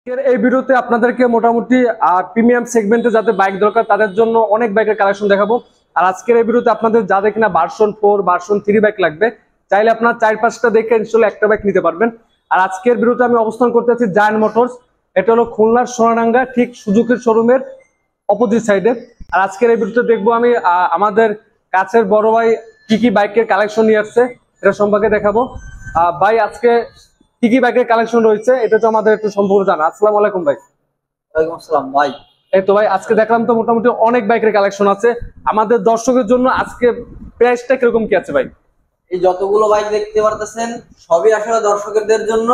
এই ভিডিওতে আপনাদেরকে মোটামুটি প্রিমিয়াম সেগমেন্টে যাদের বাইক দরকার তাদের জন্য অনেক বাইকের কালেকশন দেখাবো। আর আজকের এই ভিডিওতে আপনাদের যাদের কিনা ভার্সন 4 ভার্সন 3 বাইক লাগবে, চাইলে আপনার 4-5টা দেখে ইনশাআল্লাহ একটা বাইক নিতে পারবেন। আর আজকের ভিডিওতে আমি অবস্থান করতে আছি জায়ান্ট মোটরস। এটা হলো খুলনার সোনাডাঙ্গা, ঠিক সুজুকির শোরুমের অপোজিট সাইডে। আর আজকের এই ভিডিওতে দেখবো আমি আমাদের কাছের বড় ভাই কি কি বাইকের কালেকশন নিয়ে আসছে এটা সম্পর্কে দেখাবো। ভাই আজকে কি কি বাইকের কালেকশন রয়েছে এটা তো আমাদের একটু সম্পূর্ণ জানা। আসসালামু আলাইকুম ভাই। ওয়ালাইকুম আসসালাম ভাই। এই তো ভাই আজকে দেখলাম তো মোটামুটি অনেক বাইকের কালেকশন আছে। আমাদের দর্শকের জন্য আজকে প্রাইসটা কিরকম কি আছে ভাই? এই যতগুলো বাইক দেখতে পারতেছেন সবই আসলে দর্শকদের জন্য,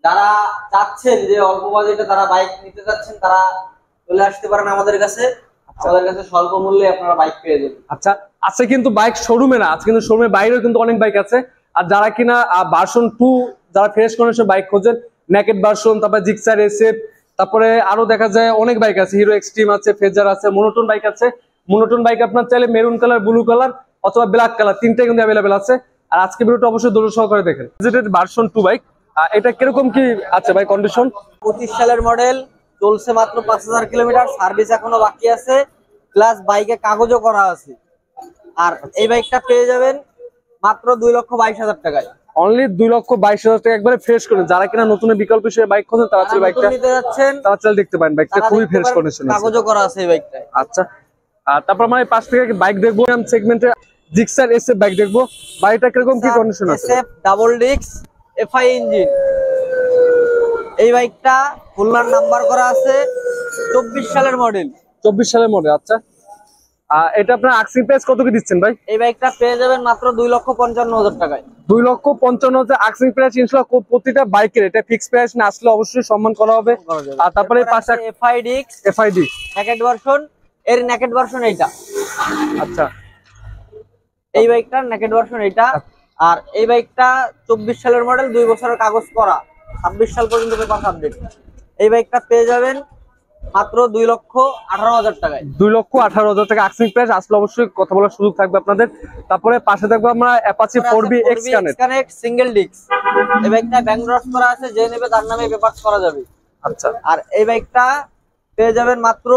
যারা চাচ্ছেন যে অল্প বাজেটে তারা বাইক নিতে চাচ্ছেন তারা চলে আসতে পারেন আমাদের কাছে। আমাদের কাছে স্বল্প মূল্যে আপনারা বাইক পেয়ে যাবেন। আচ্ছা আজকে কিন্তু বাইক শোরুমে না, আজকে কিন্তু শোরুমের বাইরেও কিন্তু অনেক বাইক আছে। আর যারা কিনা ভার্সন 2 যারা ফ্রেশ কন্ডিশন বাইক খোঁজেন, নেকেড ভার্সন, তারপরে জিক্সার এসএফ, তারপরে আরো দেখা যায় অনেক বাইক আছে, হিরো এক্সট্রিম আছে, ফেজার আছে, মনোটোন বাইক আছে। মনোটোন বাইক আপনার চাইলে মেরুন কালার, ব্লু কালার অথবা ব্ল্যাক কালার তিনটাই কিন্তু অ্যাভেলেবেল আছে। আর আজকে ভিডিওটা অবশ্যই ধৈর্য সহকারে দেখেন। ভার্সন 2 বাইক, এটা কিরকম কি আছে ভাই কন্ডিশন? 25 সালের মডেল, চলছে মাত্র 5000 কিলোমিটার, সার্ভিস এখনো বাকি আছে, প্লাস বাইকে কাগজও করা আছে। আর এই বাইকটা পেয়ে যাবেন মাত্র 2,22,000 টাকায়। অনলি 2,22,000 টাকা একবারে ফ্রেশ করে। যারা কিনা নতুন বিকল্প হিসেবে বাইক খোঁজেন তারা চাইলে বাইকটা নিতে যাচ্ছেন তারা চাইলে দেখতে পারেন। বাইকটা খুবই ফ্রেশ কন্ডিশন আছে, কাগজও করা আছে এই বাইকটায়। আচ্ছা আর তারপর আমরা এই পাশ থেকে বাইক দেখবো সেগমেন্টে জিক্সার এসএফ বাইক দেখবো। বাইকটা কিরকম কি কন্ডিশন আছে? SF double disc FI engine. এই বাইকটা খুলনার নাম্বার করা আছে, 24 সালের মডেল। 24 সালের মডেল। আচ্ছা এটা আপনার আস্কিং প্রাইস কত কি দিচ্ছেন ভাই? এই বাইকটা পেয়ে যাবেন মাত্র 2,55,000 টাকায়। 2,55,000 আস্কিং প্রাইস। ইনশাআল্লাহ প্রতিটা বাইকের এটা ফিক্স প্রাইস না, আসলে অবশ্যই সম্মান করা হবে। আর তারপরে পাশে FI disk, FID naked version, এর নেকেড ভার্সন এইটা। আচ্ছা এই বাইকটার নেকেড ভার্সন এইটা। আর এই বাইকটা 24 সালের মডেল, 2 বছরের কাগজ করা, 26 সাল পর্যন্ত পেপার আপডেট। এই বাইকটা পেয়ে যাবেন মাত্র 2,18,000 টাকায়। 2,18,000 টাকা আস্কিং প্রাইস। আসলে অবশ্যই কথা বলার সুযোগ থাকবে আপনাদের। তারপরে পাশে থাকবে আমরা Apache 4B x connect single disc. এই বাইকটা ব্যাংক ড্রাফট করা আছে, যে নেবে তার নামে পেপার করা যাবে। আচ্ছা আর এই বাইকটা পেয়ে যাবেন মাত্র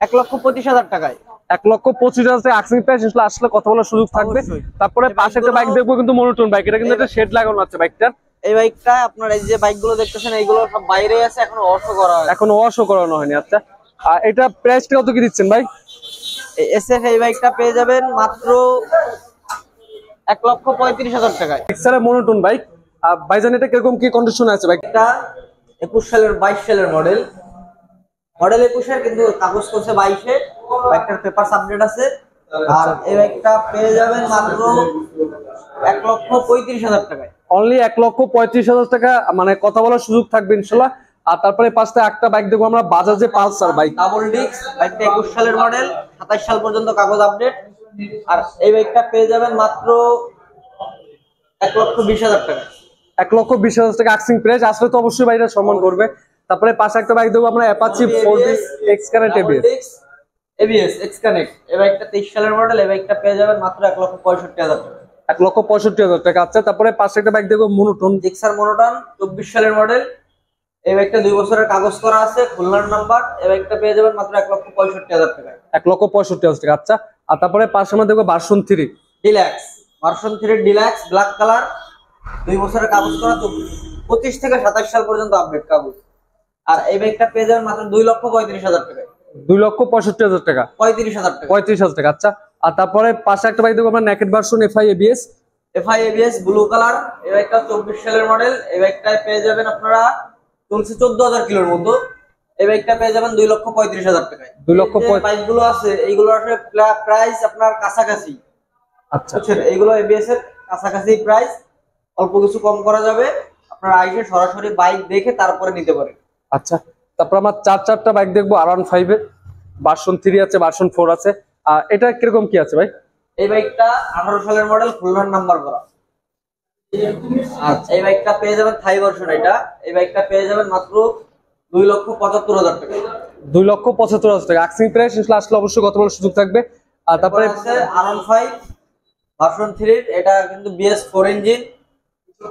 1,25,000 টাকায়। 1,25,000 টাকা আস্কিং প্রাইস। আসলে কথা বলার সুযোগ থাকবে। তারপরে পাশে একটা বাইক দেখবো কিন্তু মনোটোন বাইক, এটা কিন্তু একটা শেড লাগানো আছে বাইকটার। এই বাইকটা আপনার এই যে বাইকগুলো দেখতেছেন এইগুলো সব বাইরে আছে, এখনো ওয়াশও করা হয়নি। এখনো ওয়াশও করানো হয়নি। আচ্ছা আর এটা প্রাইসটা কত কি দিচ্ছেন ভাই? এসএফ এই বাইকটা পেয়ে যাবেন মাত্র 1,35,000 টাকায়। এক্সেলের মনোটোন বাইক। ভাইজান এটা কিরকম কি কন্ডিশন আছে বাইক? এটা 22 সালের মডেল, 21 এর, কিন্তু কাগজ করছে 22-এ। বাইকটার পেপার আপডেট আছে। আর এই বাইকটা পেয়ে যাবেন মাত্র 1,35,000 টাকায়। অনলি 1,35,000 টাকা, মানে কথা বলার সুযোগ থাকবে ইনশাল্লাহ। আর তারপরে পাশে একটা বাইক দেখবো আমরা, বাজাজে পালসার বাইক, ডাবল ডিস্ক। বাইকটা 21 সালের মডেল, 27 সাল পর্যন্ত কাগজ আপডেট। আর এই বাইকটা পেয়ে যাবেন মাত্র 1,20,000 টাকা। 1,20,000 টাকা আস্কিং প্রাইস। আসলে তো অবশ্যই বাইকটা সম্মান করবে। তারপরে পাশে একটা বাইক দেখবো আমরা, Apache 4B x connect ABS x connect. এই বাইকটা 23 সালের মডেল। এই বাইকটা পেয়ে যাবেন মাত্র 1,65,000 টাকা। 1,65,000 টাকা। আচ্ছা তারপরে পাশে একটা বাইক দেখবো মনোটোন, জিক্সার মনোটন, 24 সালের মডেল। এই বাইকটা 2 বছরের কাগজ করা আছে, খুলনার নাম্বার। এই বাইকটা পেয়ে যাবেন মাত্র 1,65,000 টাকা। 1,65,000 টাকা। আচ্ছা আর তারপরে পাশে আমরা দেখবো version 3 deluxe, version 3 deluxe black colour, 2 বছরের কাগজ করা, 25 থেকে 27 সাল পর্যন্ত আপডেট কাগজ। আর এই বাইকটা পেয়ে যাবেন মাত্র 2,35,000 টাকায়। 2,65,000 টাকা, 35,000 টাকা। 35,000 টাকা। আচ্ছা আর তারপরে পাশে একটা বাইক দেখবো আমরা, naked version FI ABS blue colour. এই বাইকটা 24 সালের মডেল। এই বাইকটায় পেয়ে যাবেন আপনারা, চলছে 14,000 কিলোর মতো। এই বাইকটা পেয়ে যাবেন 2,35,000 টাকায়। 2,35,000 বাইকগুলো আছে এইগুলো আসলে প্রাইস আপনার কাছাকাছি। আচ্ছা এইগুলো এবিএস এর কাছাকাছি প্রাইস, অল্প কিছু কম করা যাবে। আপনারা আইসে সরাসরি বাইক দেখে তারপরে নিতে পারেন। আচ্ছা তারপর আমরা চারটা বাইক দেখবো, R15 এর ভার্সন 3 আছে, ভার্সন 4 আছে। এটা কিরকম কি আছে ভাই? এই বাইকটা 18 সালের মডেল, খুলনার নাম্বার করা। এই বাইকটা পেয়ে যাবেন থাই ভার্সন এটা। এই বাইকটা পেয়ে যাবেন মাত্র 2,75,000 টাকা। 2,75,000 টাকা আস্কিং প্রাইস। আসলে অবশ্যই কত বড় সুযোগ থাকবে। আর তারপরে আছে R15 ভার্সন 3, এটা কিন্তু BS4 ইঞ্জিন, আর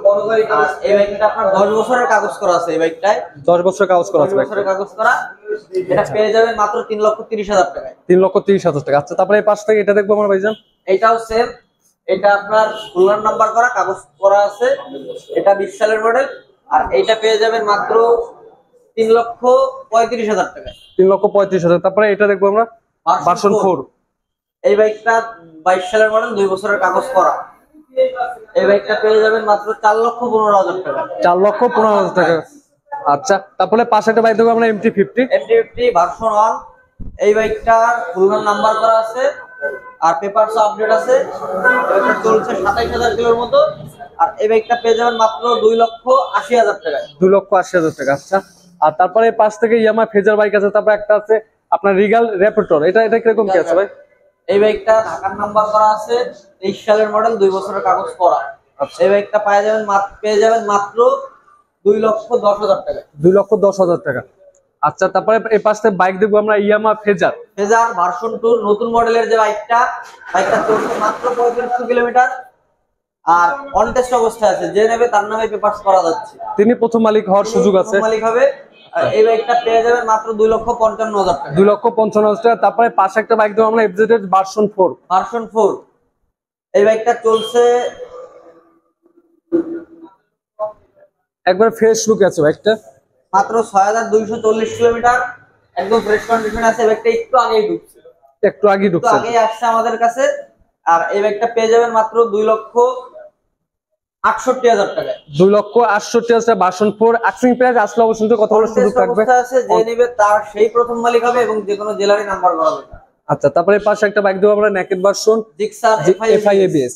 এই বাইকটা আপনার 10 বছরের কাগজ করা আছে। এই বাইকটায় 10 বছরের কাগজ করা আছে 10 বছরের কাগজ করা। এটা পেয়ে যাবেন মাত্র 3,30,000 টাকায়। 3,30,000 টাকা। আচ্ছা, তারপরে এই পাশ থেকে এটা দেখবো আমরা ভাইজান। এটাও সেম, এটা আপনার খুলনার নাম্বার করা, কাগজ করা আছে। এটা 20 সালের মডেল। আর এইটা পেয়ে যাবেন মাত্র 3,35,000 টাকায়। 3,35,000। তারপরে এটা দেখবো আমরা ভার্সন 4। এই বাইকটা 22 সালের মডেল, 2 বছরের কাগজ করা। এই বাইকটা পেয়ে যাবেন মাত্র 4,15,000 টাকা। 4,15,000 টাকা। আচ্ছা, তারপরে পাশে একটা বাইক দেখবো আমরা MT-50। MT-50 version 1। এই বাইকটা খুলনার নাম্বার করা আছে আর পেপারস আপডেট আছে। এটা চলছে 27,000 কিলোর মতো। আর এই বাইকটা পেয়ে যাবেন মাত্র 2,80,000 টাকায়। 2,80,000 টাকা। আচ্ছা, আর তারপরে পাশ থেকে ইয়ামা ফেজার বাইক আছে, তারপরে একটা আছে আপনার রিগাল র্যাপটর। এটা কিরকম কি আছে ভাই? এই বাইকটা ঢাকার নাম্বার করা আছে, 23 সালের মডেল, 2 বছরের কাগজ করা। এই বাইকটা পেয়ে যাবেন মাত্র 2,10,000 টাকা। 2,10,000 টাকা। আচ্ছা, তারপরে এই পাশ থেকে বাইক দেখবো আমরা ইয়ামা ফেজার ভার্সন 2 নতুন মডেলের যে বাইকটা চলছে মাত্র 3500 কিলোমিটার। আর অন টেস্ট অবস্থায় আছে, যে নেবে তার নামে পেপারস করা যাচ্ছে। তিনি প্রথম মালিক হওয়ার সুযোগ আছে। মালিক হবে। আর এই বাইকটা পেয়ে যাবেন মাত্র 2,55,000 টাকা। 2,55,000 টাকা। তারপরে পাশে একটা বাইক দেখবো আমরা FZ ভার্সন 4। ভার্সন 4। এই বাইকটা চলছে একবার ফ্রেশ লুক আছে বাইকটা। মাত্র 6,240 কিলোমিটার, একদম ফ্রেশ কন্ডিশন আছে। এই বাইকটা একটু আগেই ঢুকছে, একটু আগে ঢুকছে। আগেই আসছে আমাদের কাছে। আর এই বাইকটা পেয়ে যাবেন মাত্র 2,68,000 টাকায়। 2,68,000 টাকা ভার্সন 4। আক্সিং প্রাইস আসলে অবশ্যই কথা বলার সুযোগ থাকবে। আছে, যে নেবে তার সেই প্রথম মালিক হবে এবং যে কোনো জেলারই নাম্বার করা হবে। আচ্ছা, তারপরে পাশে একটা বাইক দেবো আমরা নেকেড ভার্সন জিক্সার FI-ABS।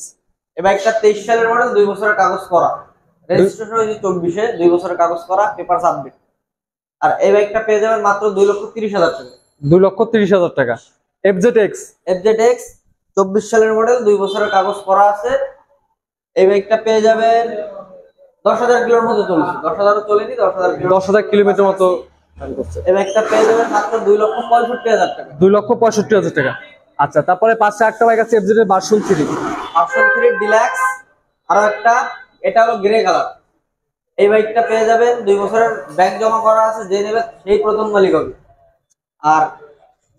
এই বাইকটা 23 সালের মডেল, 2 বছরের কাগজ করা। রেজিস্ট্রেশন হয়েছে 24-এ, 2 বছরের কাগজ করা, পেপারস আপডেট। আর এই বাইকটা পেয়ে যাবেন মাত্র 2,30,000 টাকা। 2,30,000 টাকা। FZX 24 সালের মডেল, 2 বছরের কাগজ করা আছে। এই বাইকটা পেয়ে যাবেন 10,000 কিলোর মতো চলছে। 10,000 চলেনি, 10,000 কিলোমিটার মতো। এই বাইকটা পেয়ে যাবেন মাত্র 2,65,000 টাকা। 2,65,000 টাকা। আচ্ছা, তারপরে পাশে একটা বাইক আছে FZ ভার্সন 3। Version 3 deluxe. আরো একটা, এটা হলো গ্রে কালার। এই বাইকটা পেয়ে যাবেন 2 বছরের ব্যাংক জমা করা আছে, যে নেবে সেই প্রথম মালিক হবে। আর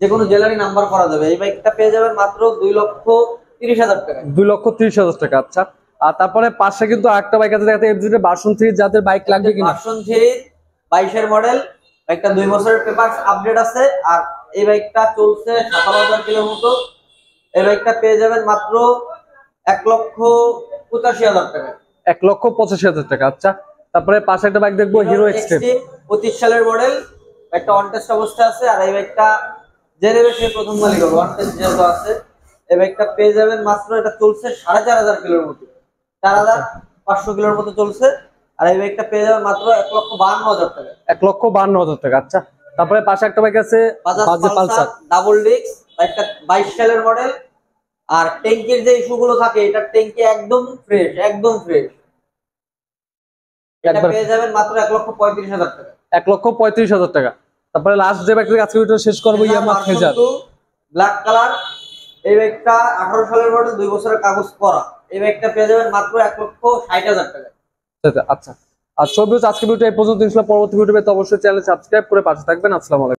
যে কোনো জেলারই নাম্বার করা যাবে। এই বাইকটা পেয়ে যাবেন মাত্র 2,30,000 টাকা। 2,30,000 টাকা। আচ্ছা, আর তারপরে পাশে কিন্তু আরেকটা বাইক আছে দেখাতে FZ ভার্সন 3, যাদের বাইক লাগবে কিনা। ভার্সন 3 22-এর মডেল, বাইকটা 2 বছরের পেপারস আপডেট আছে। আর এই বাইকটা চলছে 17,000 কিলোর মতো। এই বাইকটা পেয়ে যাবেন মাত্র 1,85,000 টাকা। 1,85,000 টাকা। আচ্ছা, তারপরে পাশে একটা বাইক দেখবো হিরো এক্সট্রিম। 25 সালের মডেল, একটা অন টেস্ট অবস্থায় আছে। আর এই বাইকটা যে নেবে সে প্রথম মালিক হবে, অন টেস্ট যেহেতু আছে। এই বাইকটা পেয়ে যাবেন মাত্র, এটা চলছে 4,500 কিলোর মতো, 4,500 কিলোর মতো চলছে। আর এই বাইকটা পেয়ে যাবেন মাত্র 1,52,000 টাকা। 1,52,000 টাকা। আচ্ছা, তারপরে পাশে একটা বাইক আছে বাজাজ পালসার ডাবল ডিস্ক, বাইকটা 22 সালের মডেল। আর ট্যাঙ্কির যে ইস্যুগুলো থাকে, এটা ট্যাঙ্কি একদম ফ্রেশ, একদম ফ্রেশ। এটা পেয়ে যাবেন মাত্র 1,35,000 টাকা। 1,35,000 টাকা। তারপরে লাস্ট যে বাইকটা আজকে ভিডিও শেষ করবো ইয়ামা ফেজার ব্ল্যাক কালার। এই বাইকটা 18 সালের মডেল, 2 বছরের কাগজ করা। এই বাইকটা পেয়ে যাবেন মাত্র 1,60,000 টাকা। আচ্ছা, আর সব আজকে ভিডিও এই পর্যন্ত। পরবর্তী ভিডিও পেতে অবশ্যই চ্যানেল সাবস্ক্রাইব করে পাশে থাকবেন। আসসালামু আলাইকুম।